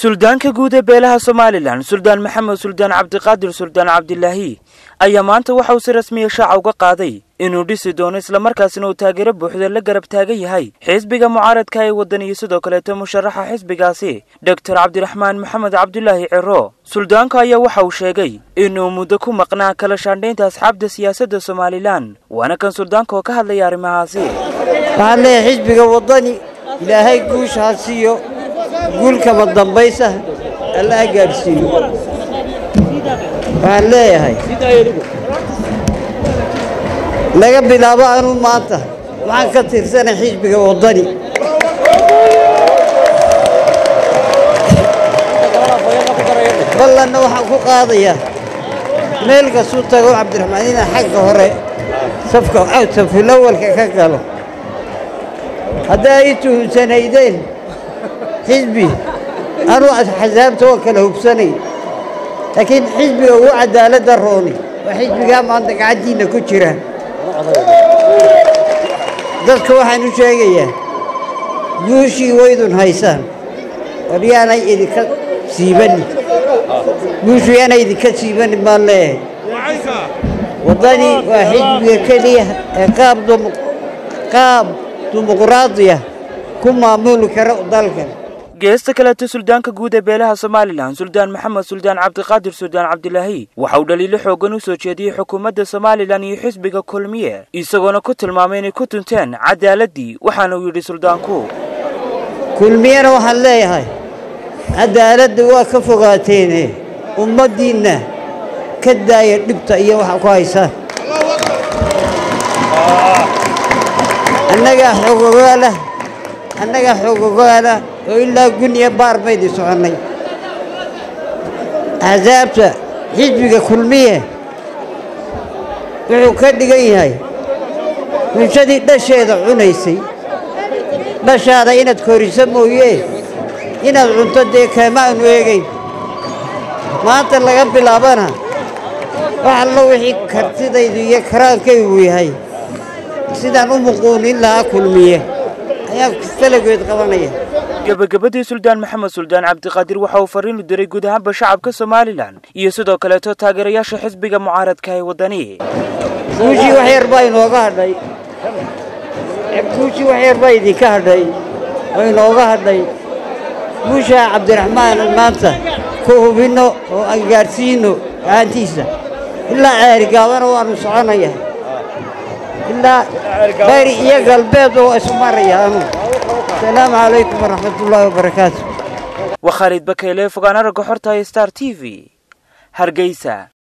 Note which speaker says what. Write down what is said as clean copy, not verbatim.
Speaker 1: سلطانka guud ee beelaha Soomaaliland Suldaan Maxamed Suldaan Cabdiqaadir Suldaan Cabdilaahi ayaa maanta waxa uu si rasmi ah shaaca uga qaaday inuu dhisi doono isla markaasina uu taageero buuxda la garab taagan yahay xisbiga mucaaradka ee wadaniga sidoo kale musharaxa xisbigaasi Dr. Cabdiraxmaan Maxamed Cabdulaahi Ciro Suldaanka ayaa waxa uu sheegay inuu muddo ku maqnaa kala shaandhaynta asxaabta siyaasadda Soomaaliland waana kan suldaanka oo ka hadlaya arrimahaasi
Speaker 2: xisbiga wadani ilaahay guushaasiyo guulka madambaysa Allah gaarsiiyo waxaan leeyahay laga bilaabo aanu maanta waxaan ka tirsanay xisbiga wadani ballan waxaan ku qaadayaa meel ka soo tago Cabdiraxmaan ina xagga hore safka awalka ka galo haday tuhunsanayeen حزبي أنا حزبت وكله بسني لكن حزبي هو عدالة دروني وحزبي قام عندك عدينا كتيرة ذلك واحد شيء يوشي ويدون هايسان وريانا إذا كسيبني يوشي أنا إذا كسيبني بالله وضني وحزبي كليه قاب ديمقراطية كما ملك رأو ذلك
Speaker 1: geesta kale suldaanka guud ee beelaha Soomaaliland Suldaan Maxamed Suldaan Cabdiqaadir Suldaan Cabdilaahi waxa uu dhaliilo xoogan u soo jeediyay xukuumadda Soomaaliland iyo xisbiga kulmiye isagoona ku tilmaamay inay ku tunteen cadaaladii waxaana uu yiri suldaanku
Speaker 2: kulmiyana waxa leeyahay cadaaladdu waa ka fogaateen ummadiina ka daaya dhibta iyo waxa ku haysa annaga xogogaala وإلا قلني بار بيدي سعني عذابت حزبك كل مية وكذا جاي من شديد ده شيء عنيسي بس هذا إن تكوري سموه إن العنتد كمان ويجي ما تلا قبل أبانا وحلو وحي كرتي ده يكران كي وياي سيدا نمقون إلا كل مية يا كستلقوا يتقبلني
Speaker 1: gabagabadii Suldaan Maxamed Suldaan Cabdiqaadir waxa uu fariin u diray guud ahaan shacabka Soomaaliland iyo sidoo kale taageerayaasha xisbiga mucaaradka ee wadani
Speaker 2: guushi wax yar baa inooga hadhay guusha Cabdiraxmaan maanta ku hubino oo aan gaarsiino aantiisa ilaa ceerigaabana waanu soconaya ilaa bari iyo galbeed oo ismaraya السلام عليكم ورحمة الله وبركاته
Speaker 1: وخالد بكيلي فقانا رقو حرطة ستار تي في هرقيسة